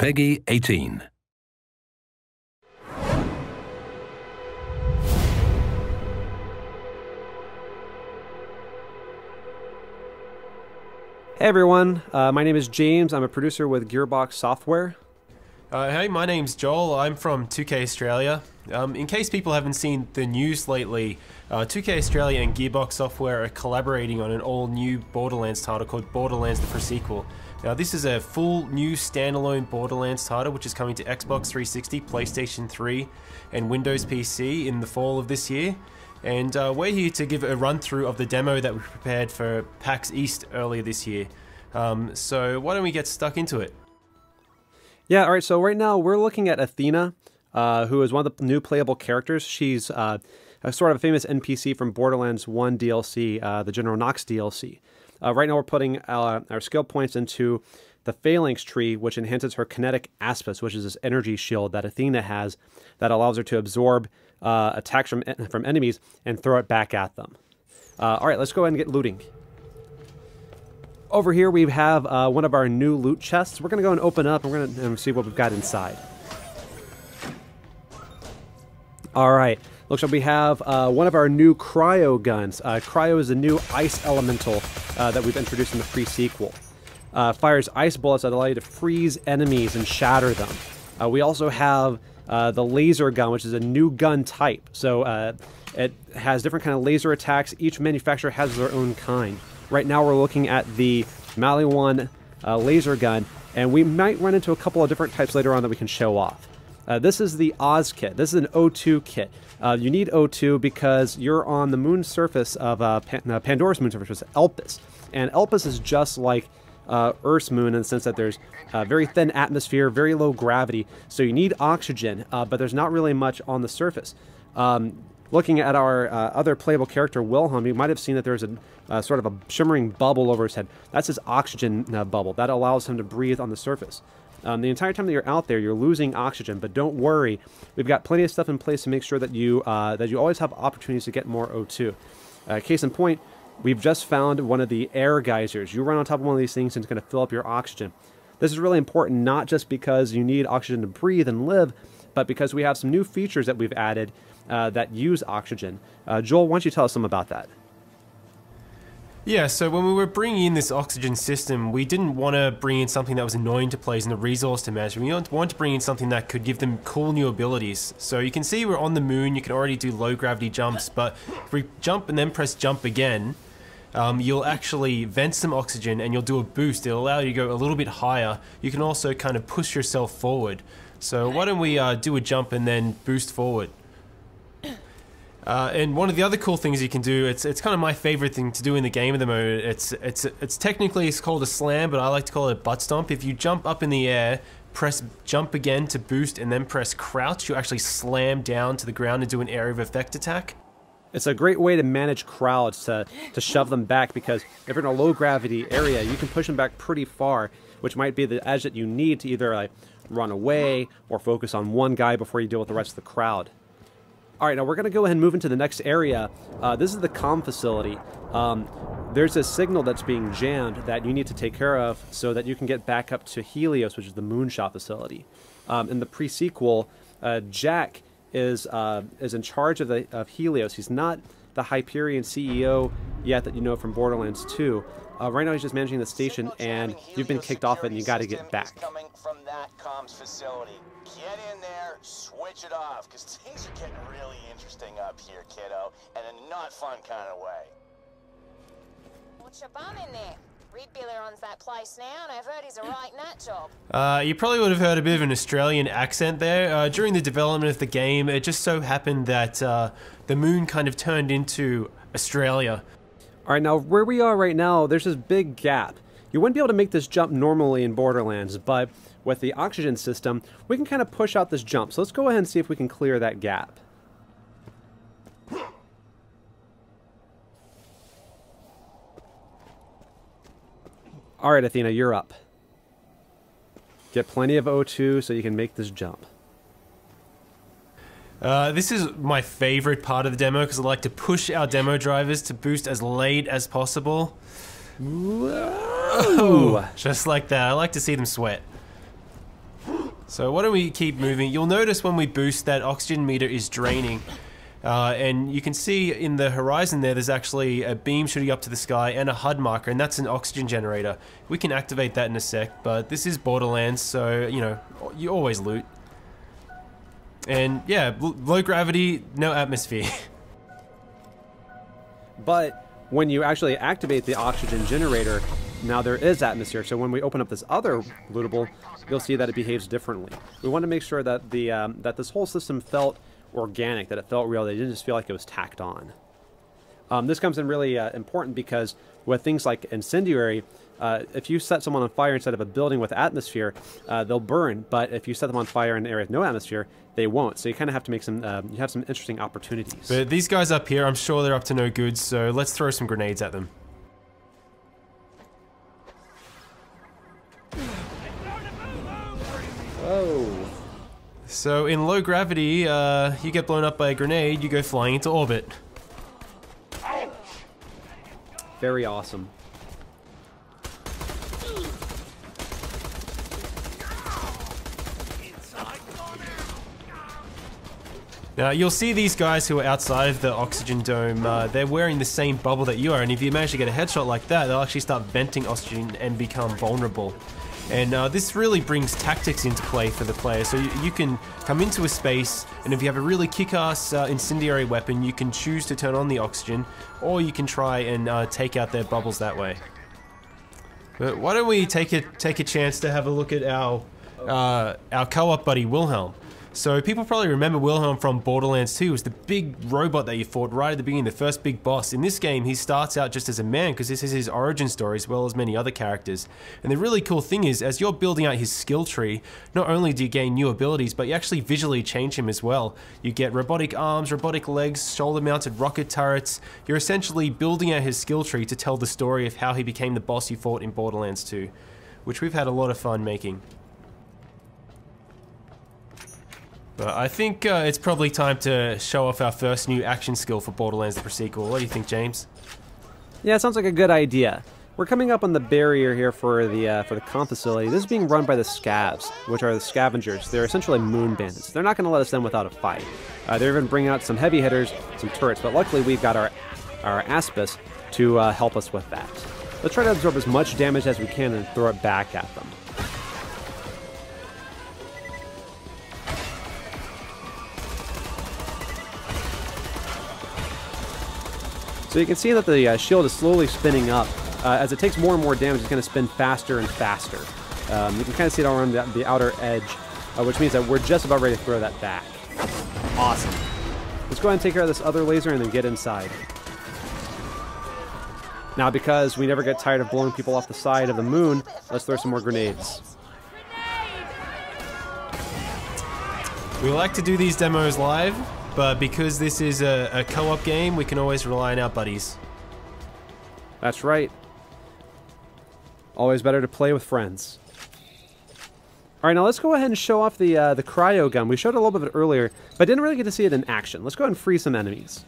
Peggy 18. Hey everyone, my name is James. I'm a producer with Gearbox Software. Hey, my name's Joel. I'm from 2K Australia. In case people haven't seen the news lately, 2K Australia and Gearbox Software are collaborating on an all-new Borderlands title called Borderlands the Pre-Sequel. Now, this is a full new standalone Borderlands title which is coming to Xbox 360, PlayStation 3, and Windows PC in the fall of this year. And we're here to give a run-through of the demo that we prepared for PAX East earlier this year. So why don't we get stuck into it? Yeah, alright, so right now we're looking at Athena, who is one of the new playable characters. She's a sort of a famous NPC from Borderlands 1 DLC, the General Knox DLC. Right now we're putting our skill points into the Phalanx tree, which enhances her kinetic aspects, which is this energy shield that Athena has that allows her to absorb attacks from enemies and throw it back at them. Alright, let's go ahead and get looting. Over here we have one of our new loot chests. We're going to go and open up and we're going to see what we've got inside. Alright, looks like we have one of our new cryo guns. Cryo is a new ice elemental that we've introduced in the pre-sequel. Fires ice bullets that allow you to freeze enemies and shatter them. We also have the laser gun, which is a new gun type. So it has different kind of laser attacks. Each manufacturer has their own kind. Right now we're looking at the Maliwan laser gun, and we might run into a couple of different types later on that we can show off. This is the Oz kit. This is an O2 kit. You need O2 because you're on the moon surface of Pandora's moon surface, Elpis. And Elpis is just like Earth's moon in the sense that there's a very thin atmosphere, very low gravity, so you need oxygen, but there's not really much on the surface. Looking at our other playable character, Wilhelm, you might have seen that there's a sort of a shimmering bubble over his head. That's his oxygen bubble. That allows him to breathe on the surface. The entire time that you're out there, you're losing oxygen, but don't worry. We've got plenty of stuff in place to make sure that you always have opportunities to get more O2. Case in point, we've just found one of the air geysers. You run on top of one of these things and it's going to fill up your oxygen. This is really important, not just because you need oxygen to breathe and live, but because we have some new features that we've added that use oxygen. Joel, why don't you tell us some about that? Yeah, so when we were bringing in this oxygen system, we didn't want to bring in something that was annoying to players and a resource to manage. We wanted to bring in something that could give them cool new abilities. So you can see we're on the moon, you can already do low gravity jumps, but if we jump and then press jump again, you'll actually vent some oxygen and you'll do a boost. It'll allow you to go a little bit higher. You can also kind of push yourself forward. So why don't we do a jump and then boost forward? And one of the other cool things you can do, it's kind of my favorite thing to do in the game at the moment. It's technically called a slam, but I like to call it a butt stomp. If you jump up in the air, press jump again to boost, and then press crouch, you actually slam down to the ground and do an area of effect attack. It's a great way to manage crowds, to shove them back, because if you're in a low gravity area, you can push them back pretty far, which might be the edge that you need to either like run away or focus on one guy before you deal with the rest of the crowd. Alright, now we're going to go ahead and move into the next area. This is the comm facility. There's a signal that's being jammed that you need to take care of so that you can get back up to Helios, which is the moonshot facility. In the pre-sequel, Jack is in charge of Helios. He's not the Hyperion CEO yet that you know from Borderlands 2. Right now he's just managing the station, and you've been kicked off it and you got to get back. Coming from that comms facility. Get in there, switch it off, because things are getting really interesting up here, kiddo, and in a not fun kind of way. What's your bum in there? Reed Biller owns that place now, and I've heard he's a right nut job. You probably would have heard a bit of an Australian accent there. During the development of the game, it just so happened that the moon kind of turned into Australia. Alright, now where we are right now, there's this big gap. You wouldn't be able to make this jump normally in Borderlands, but with the oxygen system, we can kind of push out this jump. So let's go ahead and see if we can clear that gap. Alright, Athena, you're up. Get plenty of O2 so you can make this jump. This is my favorite part of the demo because I like to push our demo drivers to boost as late as possible. Whoa. Just like that. I like to see them sweat. So why don't we keep moving? You'll notice when we boost that oxygen meter is draining. And you can see in the horizon there's actually a beam shooting up to the sky and a HUD marker, and that's an oxygen generator. We can activate that in a sec, but this is Borderlands, so, you know, you always loot. And yeah, low gravity, no atmosphere. But when you actually activate the oxygen generator, now there is atmosphere. So when we open up this other lootable, you'll see that it behaves differently. We want to make sure that the that this whole system felt organic, that it felt real, that it didn't just feel like it was tacked on. This comes in really important because with things like incendiary, if you set someone on fire inside of a building with atmosphere, they'll burn. But if you set them on fire in an area with no atmosphere, they won't. So you kind of have to make some, you have some interesting opportunities. But these guys up here, I'm sure they're up to no good, so let's throw some grenades at them. Oh. So in low gravity, you get blown up by a grenade, you go flying into orbit. Very awesome. Now you'll see these guys who are outside of the oxygen dome, they're wearing the same bubble that you are, and if you manage to get a headshot like that, they'll actually start venting oxygen and become vulnerable. And this really brings tactics into play for the player. So you can come into a space, and if you have a really kick-ass incendiary weapon, you can choose to turn on the oxygen, or you can try and take out their bubbles that way. But why don't we take a chance to have a look at our co-op buddy Wilhelm. So people probably remember Wilhelm from Borderlands 2. It was the big robot that you fought right at the beginning, the first big boss. In this game, he starts out just as a man because this is his origin story as well as many other characters. And the really cool thing is, as you're building out his skill tree, not only do you gain new abilities, but you actually visually change him as well. You get robotic arms, robotic legs, shoulder-mounted rocket turrets. You're essentially building out his skill tree to tell the story of how he became the boss you fought in Borderlands 2, which we've had a lot of fun making. But I think it's probably time to show off our first new action skill for Borderlands the Pre-Sequel. What do you think, James? Yeah, it sounds like a good idea. We're coming up on the barrier here for the comp facility. This is being run by the Scavs, which are the scavengers. They're essentially moon bandits. They're not going to let us in without a fight. They're even bringing out some heavy hitters, some turrets, but luckily we've got our Aspis to help us with that. Let's try to absorb as much damage as we can and throw it back at them. So you can see that the shield is slowly spinning up. As it takes more and more damage, it's going to spin faster and faster. You can kind of see it around the outer edge, which means that we're just about ready to throw that back. Awesome. Let's go ahead and take care of this other laser and then get inside. Now, because we never get tired of blowing people off the side of the moon, let's throw some more grenades. We like to do these demos live, but because this is a co-op game, we can always rely on our buddies. That's right. Always better to play with friends. Alright, now let's go ahead and show off the cryo gun. We showed it a little bit earlier, but didn't really get to see it in action. Let's go ahead and freeze some enemies.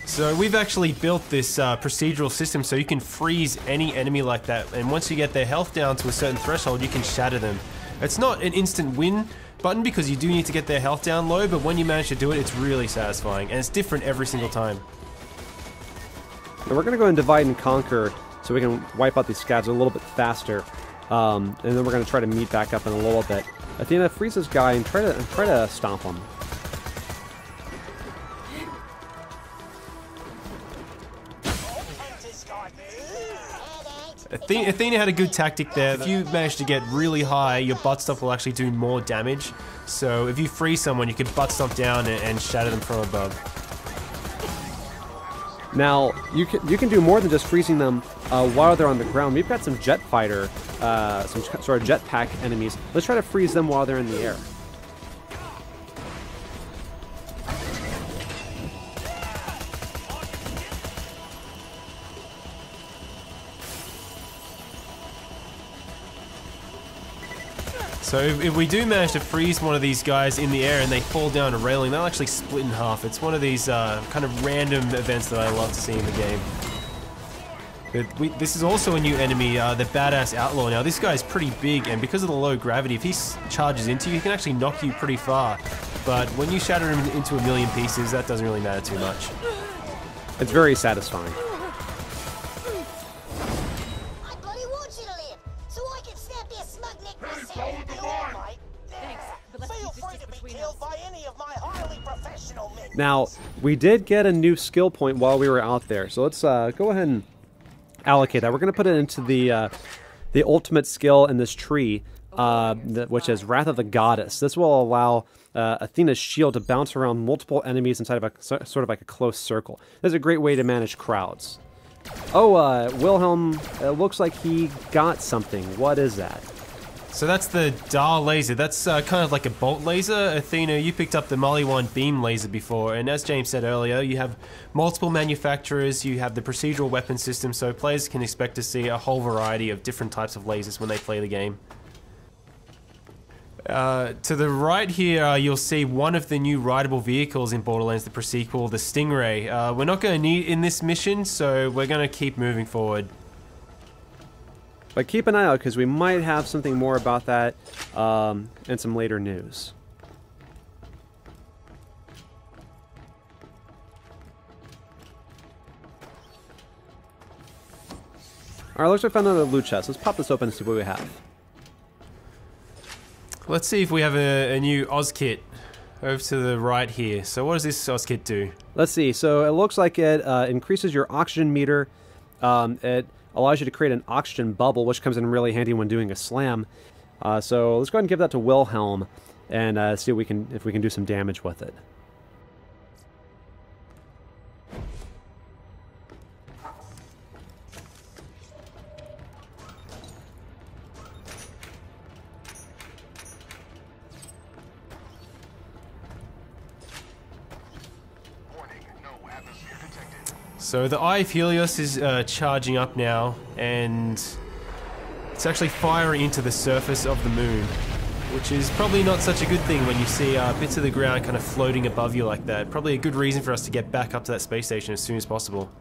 So we've actually built this procedural system so you can freeze any enemy like that, and once you get their health down to a certain threshold, you can shatter them. It's not an instant win button because you do need to get their health down low, but when you manage to do it, it's really satisfying, and it's different every single time. Now we're going to go and divide and conquer so we can wipe out these scavs a little bit faster, and then we're going to try to meet back up in a little bit. Athena, freeze this guy and try to stomp him. Athena had a good tactic there. If you manage to get really high, your butt stuff will actually do more damage. So if you freeze someone, you can butt stomp down and shatter them from above. Now, you can do more than just freezing them while they're on the ground. We've got some jet fighter, some sort of jetpack enemies. Let's try to freeze them while they're in the air. So if we do manage to freeze one of these guys in the air and they fall down a railing, they'll actually split in half. It's one of these kind of random events that I love to see in the game. But this is also a new enemy, the Badass Outlaw. Now, this guy's pretty big, and because of the low gravity, if he charges into you, he can actually knock you pretty far. But when you shatter him into a million pieces, that doesn't really matter too much. It's very satisfying. I bloody want you to live, so I can snap their smug neck myself. You all right? Thanks, but let's Feel free to be killed by any of my highly professional men. Now, we did get a new skill point while we were out there, so let's go ahead and allocate that. We're going to put it into the ultimate skill in this tree, which is Wrath of the Goddess. This will allow Athena's shield to bounce around multiple enemies inside of a sort of like a close circle. This is a great way to manage crowds. Oh, Wilhelm, it looks like he got something. What is that? So that's the Dar laser. That's kind of like a bolt laser. Athena, you picked up the Maliwan beam laser before, and as James said earlier, you have multiple manufacturers, you have the procedural weapon system, so players can expect to see a whole variety of different types of lasers when they play the game. To the right here, you'll see one of the new rideable vehicles in Borderlands, the pre-sequel, the Stingray. We're not going to need it in this mission, so we're going to keep moving forward. But keep an eye out, because we might have something more about that in some later news. Alright, looks like we found another loot chest. Let's pop this open and see what we have. Let's see if we have a new Oz kit over to the right here. So what does this Oz kit do? Let's see. So it looks like it increases your oxygen meter. It allows you to create an oxygen bubble, which comes in really handy when doing a slam. So let's go ahead and give that to Wilhelm and see if we can do some damage with it. So the Eye of Helios is charging up now, and it's actually firing into the surface of the moon, which is probably not such a good thing when you see bits of the ground kind of floating above you like that. Probably a good reason for us to get back up to that space station as soon as possible.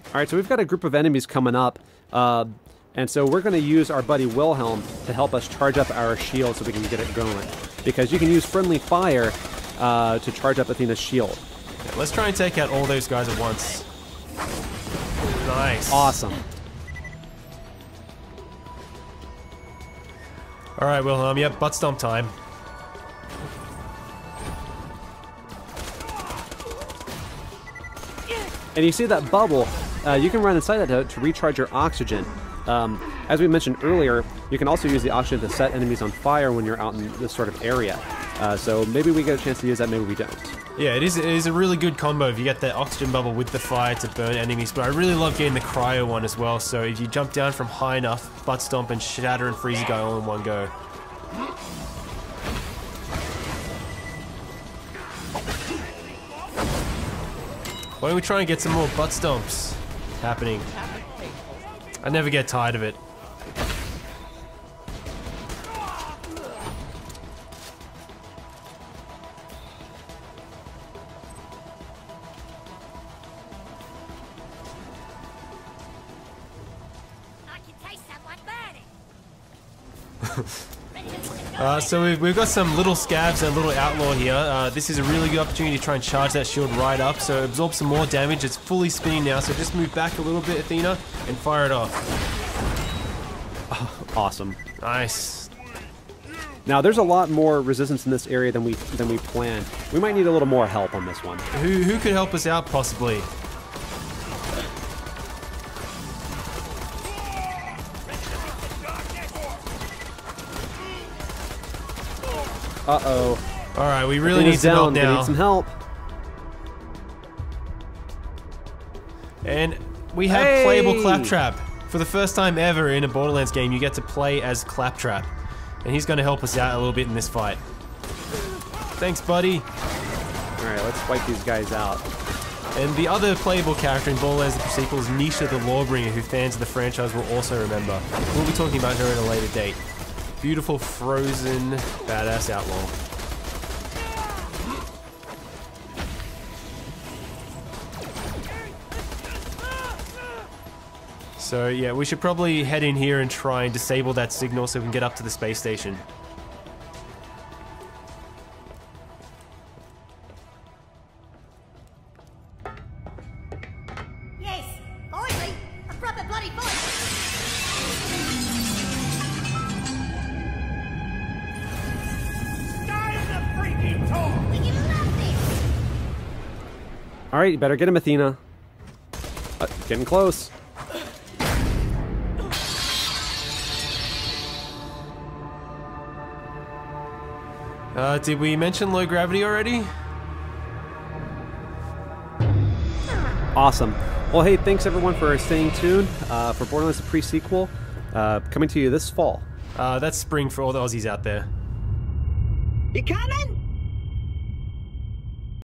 Alright, so we've got a group of enemies coming up, and so we're going to use our buddy Wilhelm to help us charge up our shield so we can get it going. Because you can use friendly fire to charge up Athena's shield. Let's try and take out all those guys at once. Nice. Awesome. Alright, Wilhelm, yep, butt stomp time. And you see that bubble, you can run inside that to recharge your oxygen. As we mentioned earlier, you can also use the oxygen to set enemies on fire when you're out in this sort of area. So maybe we get a chance to use that, maybe we don't. Yeah, it is a really good combo if you get that oxygen bubble with the fire to burn enemies, but I really love getting the cryo one as well, so if you jump down from high enough, butt stomp and shatter and freeze a guy all in one go. Why don't we try and get some more butt stomps happening? I never get tired of it. So we've got some little scabs and a little outlaw here. This is a really good opportunity to try and charge that shield right up, so absorb some more damage. It's fully spinning now, so just move back a little bit, Athena, and fire it off. Awesome. Nice. Now there's a lot more resistance in this area than we planned. We might need a little more help on this one. Who could help us out possibly? Uh-oh. Alright, we really need some help now. We need some help. And we have playable Claptrap. For the first time ever in a Borderlands game, you get to play as Claptrap. And he's going to help us out a little bit in this fight. Thanks, buddy. Alright, let's wipe these guys out. And the other playable character in Borderlands the sequel is Nisha the Lawbringer, who fans of the franchise will also remember. We'll be talking about her at a later date. Beautiful, frozen, badass outlaw. So yeah, we should probably head in here and try and disable that signal so we can get up to the space station. Yes, finally, a proper bloody fight. Guys, the freaking talk! We can love this. All right, you better get him, Athena. Getting close. Did we mention low gravity already? Awesome. Well, hey, thanks everyone for staying tuned for Borderlands the pre-sequel, coming to you this fall. That's spring for all the Aussies out there. You coming?